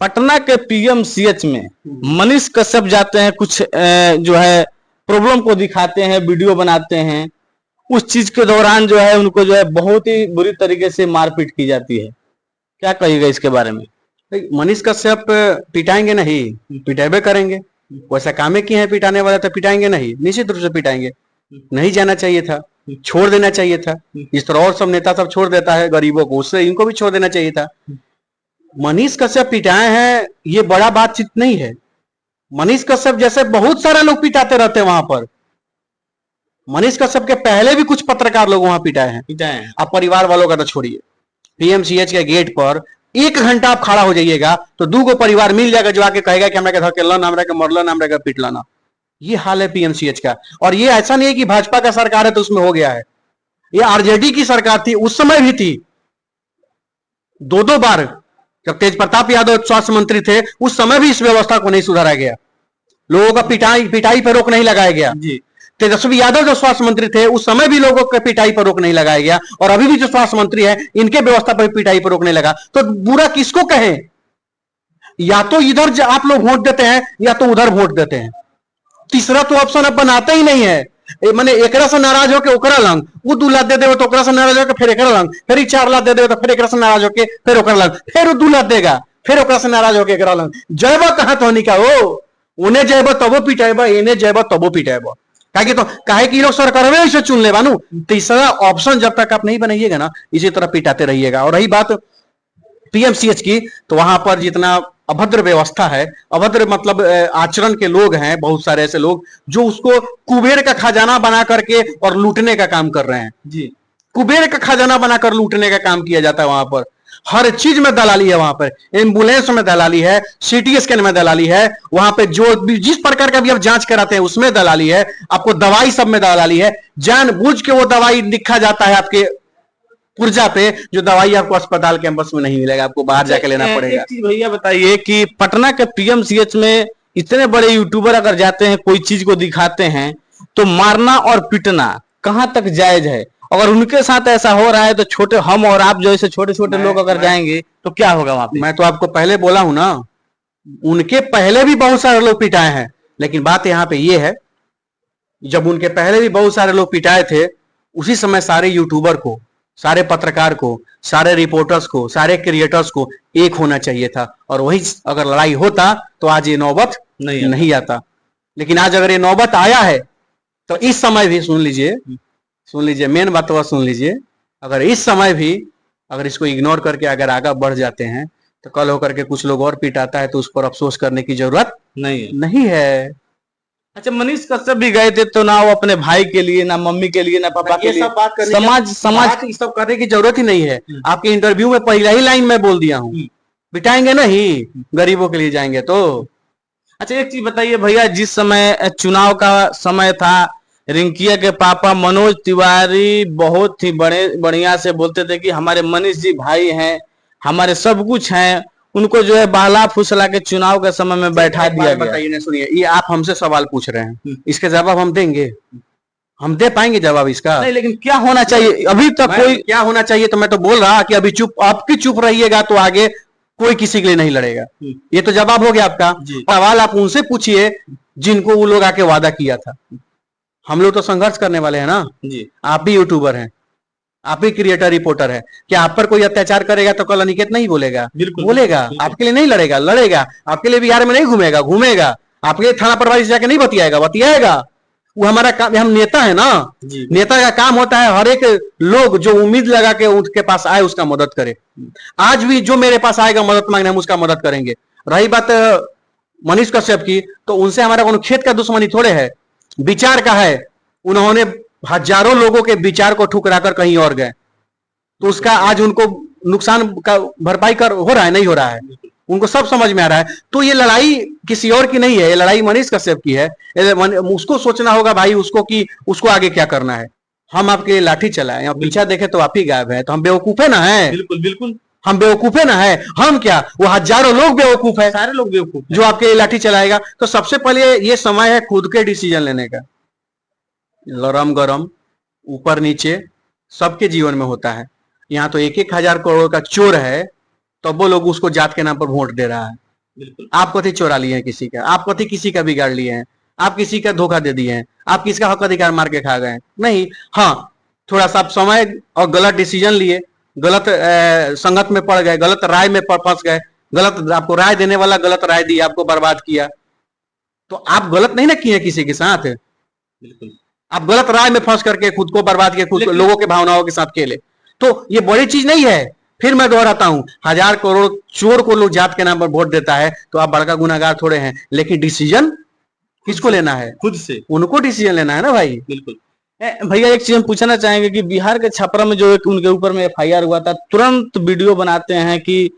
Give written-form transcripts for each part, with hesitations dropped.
पटना के पीएमसीएच में मनीष कश्यप जाते हैं, कुछ जो है प्रॉब्लम को दिखाते हैं, वीडियो बनाते हैं। उस चीज के दौरान जो है उनको जो है बहुत ही बुरी तरीके से मारपीट की जाती है। क्या कहिएगा इसके बारे में? मनीष कश्यप पिटाएंगे नहीं, पिटाबे करेंगे। वैसा कामे किए हैं पिटाने वाला, तो पिटाएंगे नहीं, निश्चित रूप से पिटाएंगे। नहीं जाना चाहिए था, छोड़ देना चाहिए था। इस तरह और सब नेता सब छोड़ देता है गरीबों को, उससे इनको भी छोड़ देना चाहिए था। मनीष कश्यप पिटाए हैं ये बड़ा बातचीत नहीं है। मनीष कश्यप जैसे बहुत सारे लोग पिटाते रहते हैं वहां पर। मनीष कश्यप के पहले भी कुछ पत्रकार लोग वहां पिटाए हैं। आप परिवार वालों का तो छोड़िए, पीएमसीएच के गेट पर 1 घंटा आप खड़ा हो जाइएगा तो 2 परिवार मिल जाएगा जो आके कहेगा कि हमरा के धकेलन, हमरा के मरलन, हमरा के पिटलन। ये हाल है पीएमसीएच का। और ये ऐसा नहीं है कि भाजपा का सरकार है तो उसमें हो गया है। ये आरजेडी की सरकार थी, उस समय भी थी। 2 बार जब तेज प्रताप यादव स्वास्थ्य मंत्री थे उस समय भी इस व्यवस्था को नहीं सुधारा गया। लोगों का पिटाई पर रोक नहीं लगाया गया। तेजस्वी यादव जो स्वास्थ्य मंत्री थे उस समय भी लोगों के पिटाई पर रोक नहीं लगाया गया, और अभी भी जो स्वास्थ्य मंत्री है इनके व्यवस्था पर पिटाई पर रोक नहीं लगा। तो बुरा किसको कहें? या तो इधर आप लोग वोट देते हैं या तो उधर वोट देते हैं। तीसरा तो ऑप्शन अब बनाते ही नहीं है। माने एकरा से नाराज होकर ओकरा लंग, वो 2 लाख दे देवे तो ओकरा से नाराज होकर फिर एकरा लंग, फिर 4 लाख दे देवे तो फिर एकरा से नाराज होकर फिर ओकरा लंग, फिर 2 लाख देगा, फिर ओकरा से नाराज होकर एकरा लंग। जयबा कहां तो निका हो, उन्हें जयबा तबो पिटाएबा, इन्हें जयबा तबो पिटाएबा। काहे कि लोग सरकार में इसे चुन ले बानू। तीसरा ऑप्शन जब तक आप नहीं बनाइएगा ना, इसी तरह पिटाते रहिएगा। और रही बात पीएमसीएच की, तो वहां पर जितना अभद्र व्यवस्था है, अभद्र मतलब आचरण के लोग हैं, बहुत सारे ऐसे लोग जो उसको कुबेर का खजाना बना करके और लूटने का काम कर रहे हैं। जी, कुबेर का खजाना बनाकर लूटने का काम किया जाता है वहां पर। हर चीज में दलाली है वहां पर। एम्बुलेंस में दलाली है, सीटी स्कैन में दलाली है, वहां पे जो भी जिस प्रकार का भी आप जांच कराते हैं उसमें दलाली है। आपको दवाई सब में दलाली है। जानबूझ के वो दवाई लिखा जाता है आपके पुर्जा पे, जो दवाई आपको अस्पताल कैंपस में नहीं मिलेगा, आपको बाहर जाके लेना पड़ेगा। एक चीज भैया बताइए कि पटना के पीएमसीएच में इतने बड़े यूट्यूबर अगर जाते हैं, कोई चीज को दिखाते हैं, तो मारना और पीटना कहां तक जायज है? अगर उनके साथ ऐसा हो रहा है तो छोटे हम और आप जैसे छोटे छोटे लोग अगर जाएंगे तो क्या होगा वहां पे? मैं तो आपको पहले बोला हूं ना, उनके पहले भी बहुत सारे लोग पिटाए हैं। लेकिन बात यहाँ पे ये है, जब उनके पहले भी बहुत सारे लोग पिटाए थे, उसी समय सारे यूट्यूबर को, सारे पत्रकार को, सारे रिपोर्टर्स को, सारे क्रिएटर्स को एक होना चाहिए था। और वही अगर लड़ाई होता तो आज ये नौबत नहीं आता। लेकिन आज अगर ये नौबत आया है तो इस समय भी सुन लीजिए, मेन बात तो सुन लीजिए, अगर इस समय भी अगर इसको इग्नोर करके अगर आगे बढ़ जाते हैं तो कल होकर के कुछ लोग और पिटाता है तो उस पर अफसोस करने की जरूरत नहीं है। अच्छा, मनीष कश्यप भी गए थे तो ना वो अपने भाई के लिए, ना मम्मी के लिए, ना पापा के लिए, सब बात करने समाज ये सब करने की जरूरत ही नहीं है। आपके इंटरव्यू में पहला ही लाइन में बोल दिया हूँ, पिटाएंगे नहीं, गरीबों के लिए जाएंगे तो। अच्छा, एक चीज बताइए भैया, जिस समय चुनाव का समय था, रिंकिया के पापा मनोज तिवारी बहुत ही बढ़िया से बोलते थे कि हमारे मनीष जी भाई हैं, हमारे सब कुछ हैं। उनको जो है बहला फुसला के चुनाव के समय में बैठा दिया गया। बताइए ना, सुनिए, ये आप हमसे सवाल पूछ रहे हैं, इसके जवाब हम देंगे? हम दे पाएंगे जवाब इसका? नहीं, लेकिन क्या होना चाहिए अभी तक? कोई क्या होना चाहिए? तो मैं तो बोल रहा कि अभी चुप, आपकी चुप रहिएगा तो आगे कोई किसी के लिए नहीं लड़ेगा। ये तो जवाब हो गया आपका। सवाल आप उनसे पूछिए जिनको वो लोग आके वादा किया था। हम लोग तो संघर्ष करने वाले हैं ना जी। आप भी यूट्यूबर हैं, आप भी क्रिएटर रिपोर्टर है। क्या आप पर कोई अत्याचार करेगा तो कल अनिकेत नहीं बोलेगा? बिल्कुल बोलेगा। आपके लिए नहीं लड़ेगा? लड़ेगा। आपके लिए बिहार में नहीं घूमेगा। आपके लिए थाना प्रभारी जाके नहीं बतियाएगा। वो हमारा काम, हम नेता है ना, नेता का काम होता है हर एक लोग जो उम्मीद लगा के उसके पास आए उसका मदद करे। आज भी जो मेरे पास आएगा मदद मांगने, हम उसका मदद करेंगे। रही बात मनीष कश्यप की, तो उनसे हमारा कोनो खेत का दुश्मनी थोड़े है, विचार का है। उन्होंने हजारों लोगों के विचार को ठुकराकर कहीं और गए, तो उसका आज उनको नुकसान का भरपाई हो रहा है, नहीं हो रहा है, उनको सब समझ में आ रहा है। तो ये लड़ाई किसी और की नहीं है, ये लड़ाई मनीष कश्यप की है। उसको सोचना होगा भाई उसको कि उसको आगे क्या करना है। हम आपके लिए लाठी चलाए, पीछा देखे तो आप ही गायब है, तो हम बेवकूफ है ना? है बिल्कुल हम बेवकूफ है ना? है हम क्या, वो हजारों लोग बेवकूफ है, सारे लोग बेवकूफ जो आपके लिए लाठी चलाएगा। तो सबसे पहले ये समय है खुद के डिसीजन लेने का। लरम गरम, ऊपर नीचे सबके जीवन में होता है। यहाँ तो 1-1 हजार करोड़ का चोर है, तो वो लोग उसको जात के नाम पर वोट दे रहा है। बिल्कुल। आप कथी चोरा लिए हैं किसी का, आप कथी किसी का बिगाड़ लिए हैं, आप किसी का धोखा दे दिए हैं, आप किसका हक अधिकार मार के खा गए हैं? नहीं। हाँ, थोड़ा सा आप समय और गलत डिसीजन लिए, गलत संगत में पड़ गए, गलत राय में फंस गए, गलत आपको राय देने वाला गलत राय दी, आपको बर्बाद किया, तो आप गलत नहीं ना किए किसी के साथ। बिल्कुल। आप गलत राय में फंस करके खुद को बर्बाद किए, खुद को लोगों के भावनाओं के साथ खेले, तो ये बड़ी चीज नहीं है। फिर मैं दोहराता हूं, 1000 करोड़ चोर को लोग जात के नाम पर वोट देता है तो आप बड़का गुनाहगार थोड़े हैं, लेकिन डिसीजन किसको लेना है? खुद से। उनको डिसीजन लेना है ना भाई। बिल्कुल। भैया एक चीज हम पूछना चाहेंगे कि बिहार के छपरा में जो एक उनके ऊपर में एफआईआर हुआ था, तुरंत वीडियो बनाते हैं कि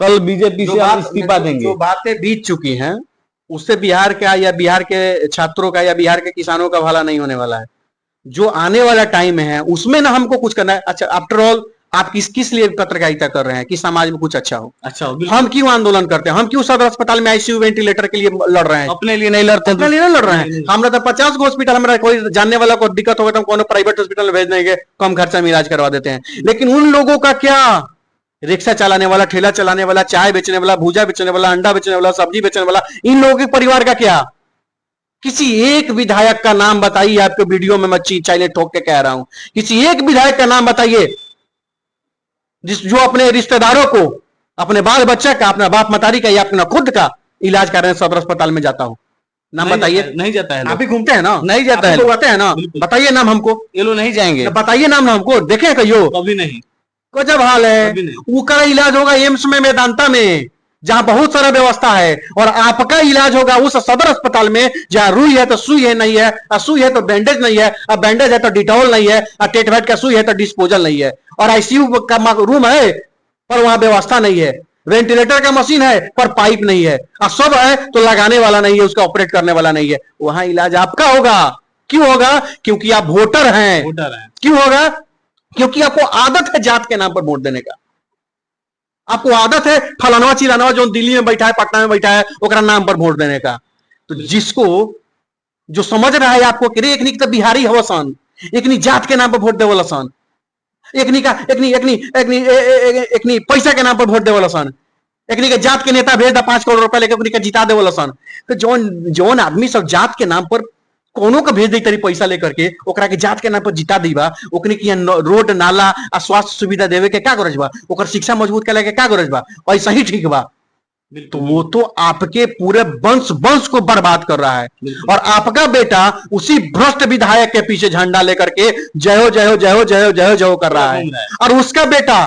कल बीजेपी से आप इस्तीफा देंगे। जो बातें बीत चुकी हैं उससे बिहार का या बिहार के छात्रों का या बिहार के किसानों का भला नहीं होने वाला है। जो आने वाला टाइम है उसमें ना हमको कुछ करना है। अच्छा, आफ्टर ऑल आप किस लिए पत्रकारिता कर रहे हैं कि समाज में कुछ अच्छा हो? अच्छा हो। हम क्यों आंदोलन करते हैं? हम क्यों सदर अस्पताल में आईसीयू वेंटिलेटर के लिए लड़ रहे हैं? अपने लिए नहीं लड़ते, अपने लिए नहीं लड़ रहे हैं। हमरा तो 50 हॉस्पिटल, हमारा कोई जानने वाला को दिक्कत होगा तो हम कोनो प्राइवेट हॉस्पिटल में भेज देंगे, कम खर्चा में इलाज करवा देते हैं। लेकिन उन लोगों का क्या? रिक्शा चलाने वाला, ठेला चलाने वाला, चाय बेचने वाला, भूजा बेचने वाला, अंडा बेचने वाला, सब्जी बेचने वाला, इन लोगों के परिवार का क्या? किसी एक विधायक का नाम बताइए, आपके वीडियो में मैं चाइले ठोक के कह रहा हूं, किसी एक विधायक का नाम बताइए जो अपने रिश्तेदारों को, अपने बाल बच्चा का, अपना बाप मतारी का या अपना खुद का इलाज कर रहे हैं सदर अस्पताल में जाता हो। नाम बताइए। नहीं जाता है। आप भी घूमते हैं ना? नहीं जाता है। लोग आते हैं ना? बताइए नाम हमको। ये लोग नहीं जाएंगे। बताइए नाम हमको, देखे कहियो। कभी नहीं। गजब हाल है। उसका इलाज होगा एम्स में, मेदांता में, जहां बहुत सारा व्यवस्था है, और आपका इलाज होगा उस सदर अस्पताल में जहां रुई है तो सुई है नहीं है, सुई है तो बैंडेज नहीं है, अब बैंडेज है तो डिटॉल नहीं है, टेटवेट का सुई है तो डिस्पोजल नहीं है, और आईसीयू का रूम है पर वहां व्यवस्था नहीं है, वेंटिलेटर का मशीन है पर पाइप नहीं है, और सब है तो लगाने वाला नहीं है, उसका ऑपरेट करने वाला नहीं है। वहां इलाज आपका होगा। क्यों होगा? क्योंकि आप वोटर हैं। क्यों होगा? क्योंकि आपको आदत है जात के नाम पर वोट देने का। आपको आदत है फलानवा चिलानवा जो दिल्ली में बैठा है, पटना में बैठा है, ओकरा नाम पर वोट देने का। तो जिसको जो समझ रहा है आपको कि एकनी तो बिहारी हवसन, एकनी जात के नाम पर वोट देवल सन, एकनी का एकनी एकनी एकनी एकनी पैसा के नाम पर वोट देवल सन, एकनी के जात के नेता भेज दा 5 करोड़ रुपया लेके एकनी के जिता देवल सन। तो जौन आदमी सब जात के नाम पर कोनो का भेज दे तरी पैसा लेकर के ओकरा के जात के नाम पर जिता दीबा, ओकनी की रोड नाला आ स्वास्थ्य सुविधा देवे के क्या गरज बा? ओकर शिक्षा मजबूत करे के क्या गरज बा? ऐसा ही ठीक बा। तो वो तो आपके पूरे वंश को बर्बाद कर रहा है, और आपका बेटा उसी भ्रष्ट विधायक के पीछे झंडा लेकर के जय हो जय हो जय हो जय हो जय हो जय हो कर रहा है। और उसका बेटा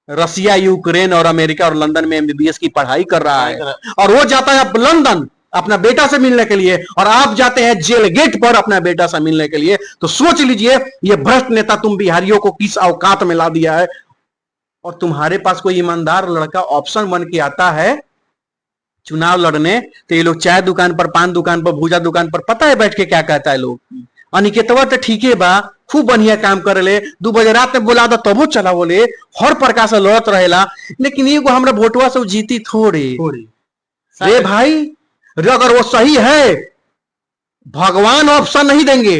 रसिया, यूक्रेन और अमेरिका और लंदन में एमबीबीएस की पढ़ाई कर रहा है, और वो जाता है लंदन अपना बेटा से मिलने के लिए, और आप जाते हैं जेल गेट पर अपना बेटा से मिलने के लिए। तो सोच लीजिए ये भ्रष्ट नेता तुम बिहारियों को किस औकात में ला दिया है। और तुम्हारे पास कोई ईमानदार लड़का ऑप्शन बन के आता है चुनाव लड़ने, तो ये लोग चाय दुकान पर, पान दुकान पर, भूजा दुकान पर, पता है बैठ के क्या कहता है लोग? अनिकेतवा तो ठीक है बा, खूब बढ़िया काम कर ले, 2 बजे रात में बोला तो तबो चला बोले, हर प्रकार से लड़त रहेला, लेकिन एगो हमरा वोटवा से जीती थोड़ी। रे भाई, अगर वो सही है, भगवान ऑप्शन नहीं देंगे,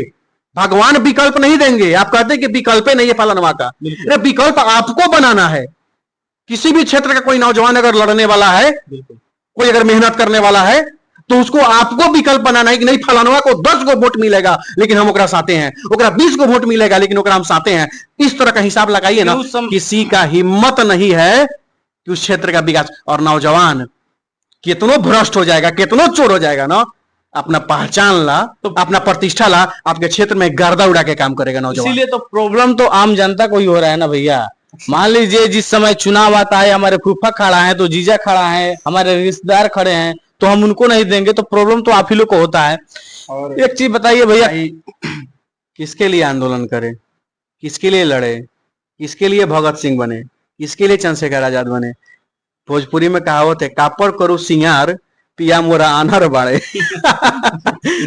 भगवान विकल्प नहीं देंगे। आप कहते हैं कि विकल्प नहीं है फलानवा का, अरे विकल्प आपको बनाना है। किसी भी क्षेत्र का कोई नौजवान अगर लड़ने वाला है, कोई अगर मेहनत करने वाला है, तो उसको आपको विकल्प बनाना है कि नहीं फलानवा को 10 को वोट मिलेगा लेकिन हम ओकरा साथे हैं, ओकरा 20 को वोट मिलेगा लेकिन ओकरा हम साथे हैं। इस तरह का हिसाब लगाइए ना। किसी का हिम्मत नहीं है कि उस क्षेत्र का विकास, और नौजवान कितनो भ्रष्ट हो जाएगा, कितनो चोर हो जाएगा ना, अपना पहचान ला, तो अपना प्रतिष्ठा ला, आपके क्षेत्र में गर्दा उड़ा के काम करेगा नौजवान। इसीलिए तो प्रॉब्लम तो आम जनता को ही हो रहा है ना भैया। मान लीजिए जिस समय चुनाव आता है, हमारे फूफा खड़ा है तो जीजा खड़ा है, हमारे रिश्तेदार खड़े हैं, तो हम उनको नहीं देंगे, तो प्रॉब्लम तो आप ही लोग को होता है। और एक चीज बताइए भैया, किसके लिए आंदोलन करे, किसके लिए लड़े, किसके लिए भगत सिंह बने, किसके लिए चंद्रशेखर आजाद बने? भोजपुरी में कहावत है, कापर करू सिंगार पिया मोरा आनर बाड़े।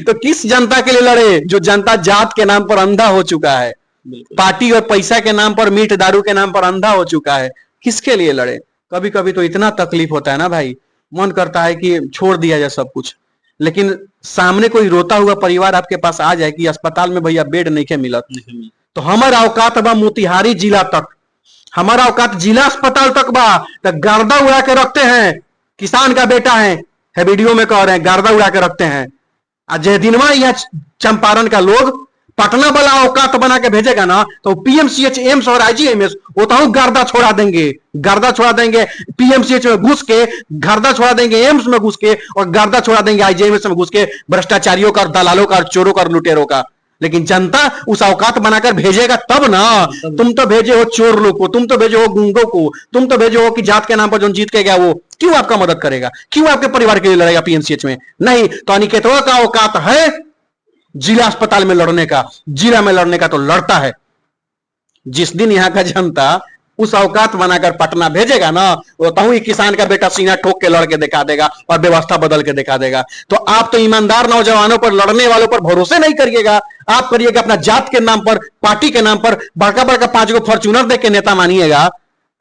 तो किस जनता के लिए लड़े? जो जनता जात के नाम पर अंधा हो चुका है, पार्टी और पैसा के नाम पर, मीठ दारू के नाम पर अंधा हो चुका है। किसके लिए लड़े? कभी कभी तो इतना तकलीफ होता है ना भाई, मन करता है कि छोड़ दिया जाए सब कुछ, लेकिन सामने कोई रोता हुआ परिवार आपके पास आ जाए कि अस्पताल में भैया बेड नहीं मिलत, तो हमारा औकात बा मोतिहारी जिला तक, हमारा औकात जिला अस्पताल तक बा, तो गर्दा उड़ा के रखते हैं किसान का बेटा है वीडियो में कह रहे हैं, गर्दा उड़ा के रखते हैं। आज जय दिनवा या चंपारण का लोग पटना वाला औकात बना के भेजेगा ना, तो पीएमसीएच, एम्स और आईजीएमएस वो तो गर्दा छोड़ा देंगे, गर्दा छोड़ा देंगे। पीएमसीएच में घुस के गर्दा छोड़ा देंगे, एम्स में घुस के और गर्दा छोड़ा देंगे आईजीएमएस में घुस के, भ्रष्टाचारियों का, दलालों का, चोरों का, लुटेरों का। लेकिन जनता उस औकात बनाकर भेजेगा तब ना। तुम तो भेजे हो चोर लोग को, तुम तो भेजे हो गुंडों को, तुम तो भेजे हो कि जात के नाम पर जो जीत के गया वो क्यों आपका मदद करेगा, क्यों आपके परिवार के लिए लड़ेगा पीएमसीएच में? नहीं। तो अनिकेतवा का औकात है जिला अस्पताल में लड़ने का, जिला में लड़ने का तो लड़ता है। जिस दिन यहां का जनता उस औकात बनाकर पटना भेजेगा ना, वो कहूं कि किसान का बेटा सीना ठोक के लड़ के दिखा देगा और व्यवस्था बदल के दिखा देगा। तो आप तो ईमानदार नौजवानों पर, लड़ने वालों पर भरोसे नहीं करिएगा। आप करिएगा अपना जात के नाम पर, पार्टी के नाम पर बड़का बड़का 5 गो फॉर्च्यूनर देख के नेता मानिएगा,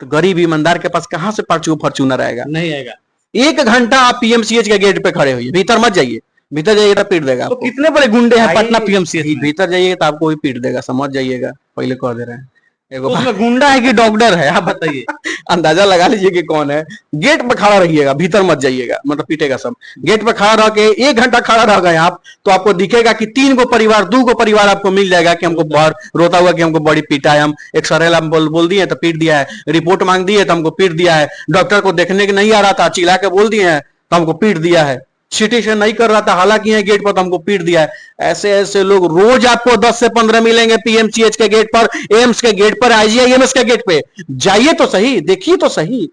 तो गरीब ईमानदार के पास कहां से 5 गो फॉर्च्यूनर आएगा? नहीं आएगा। 1 घंटा आप पीएमसीएच के गेट पे खड़े होइए, भीतर मत जाइए। भीतर जाइए तो पीट देगा तो आपको। कितने बड़े गुंडे हैं पटना पीएमसीएच में? भीतर जाइए तो आपको भी पीट देगा, समझ जाइएगा, पहले कह दे रहे हैं। तो उसमें गुंडा है कि डॉक्टर है, आप बताइए। अंदाजा लगा लीजिए कि कौन है। गेट पे खड़ा रहिएगा, भीतर मत जाइएगा, मतलब पीटेगा सब। गेट पे खड़ा रह के 1 घंटा खड़ा रह गए आप, तो आपको दिखेगा कि 3 गो परिवार, 2 गो परिवार आपको मिल जाएगा कि हमको बाहर रोता हुआ कि हमको बड़ी पीटा है, हम एक्सरे हम बोल दिए तो पीट दिया है, रिपोर्ट मांग दी है तो हमको पीट दिया है, डॉक्टर को देखने के नहीं आ रहा था, चिल्ला के बोल दिए हैं तो हमको पीट दिया है, सिटी से नहीं कर रहा था, हालांकि है गेट पर तो हमको पीट दिया है। ऐसे ऐसे लोग रोज आपको 10 से 15 मिलेंगे पीएमसीएच के गेट पर, एम्स के गेट पर, आईजीआईएमएस के गेट पे। जाइए तो सही, देखिए तो सही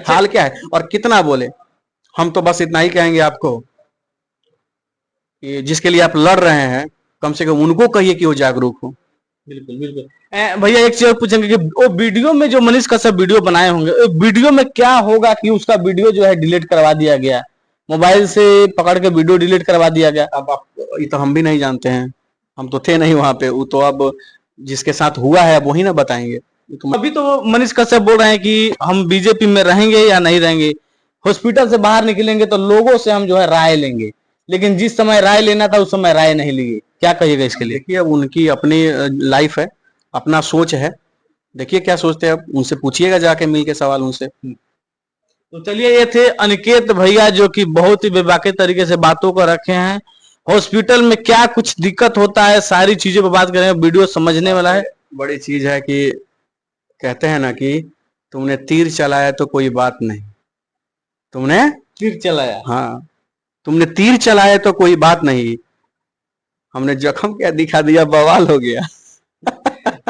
हाल क्या है और कितना बोले। हम तो बस इतना ही कहेंगे आपको कि जिसके लिए आप लड़ रहे हैं, कम से कम उनको कहिए कि वो जागरूक हो। बिल्कुल बिल्कुल। भैया एक चीज पूछेंगे कि वो वीडियो में जो मनीष कश्यप वीडियो बनाए होंगे, वीडियो में क्या होगा कि उसका वीडियो जो है डिलीट करवा दिया गया, मोबाइल से पकड़ के वीडियो डिलीट करवा दिया गया? अब ये तो हम भी नहीं जानते हैं, हम तो थे नहीं वहां पे। वो तो अब जिसके साथ हुआ है वही ना बताएंगे। तो अभी तो मनीष कश्यप बोल रहे हैं कि हम बीजेपी में रहेंगे या नहीं रहेंगे, हॉस्पिटल से बाहर निकलेंगे तो लोगों से हम जो है राय लेंगे, लेकिन जिस समय राय लेना था उस समय राय नहीं ली। क्या कहिएगा इसके लिए? देखिए अब उनकी अपनी लाइफ है, अपना सोच है, देखिए क्या सोचते हैं। अब उनसे पूछिएगा जाके मिल के सवाल उनसे। तो चलिए, ये थे अनिकेत भैया जो कि बहुत ही बेबाकी तरीके से बातों को रखे हैं। हॉस्पिटल में क्या कुछ दिक्कत होता है, सारी चीजों पर बात करेंगे, वीडियो समझने वाला है। बड़ी चीज है कि कहते हैं ना कि तुमने तीर चलाया तो कोई बात नहीं, तुमने तीर चलाया, हाँ, तुमने तीर चलाया तो कोई बात नहीं, हमने जख्म क्या दिखा दिया, बवाल हो गया।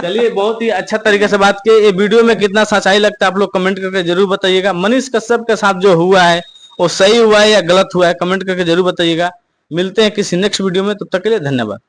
चलिए, बहुत ही अच्छा तरीके से बात की। ये वीडियो में कितना सच्चाई लगता है आप लोग कमेंट करके जरूर बताइएगा। मनीष कश्यप के साथ जो हुआ है वो सही हुआ है या गलत हुआ है, कमेंट करके जरूर बताइएगा। मिलते हैं किसी नेक्स्ट वीडियो में, तब तक के लिए धन्यवाद।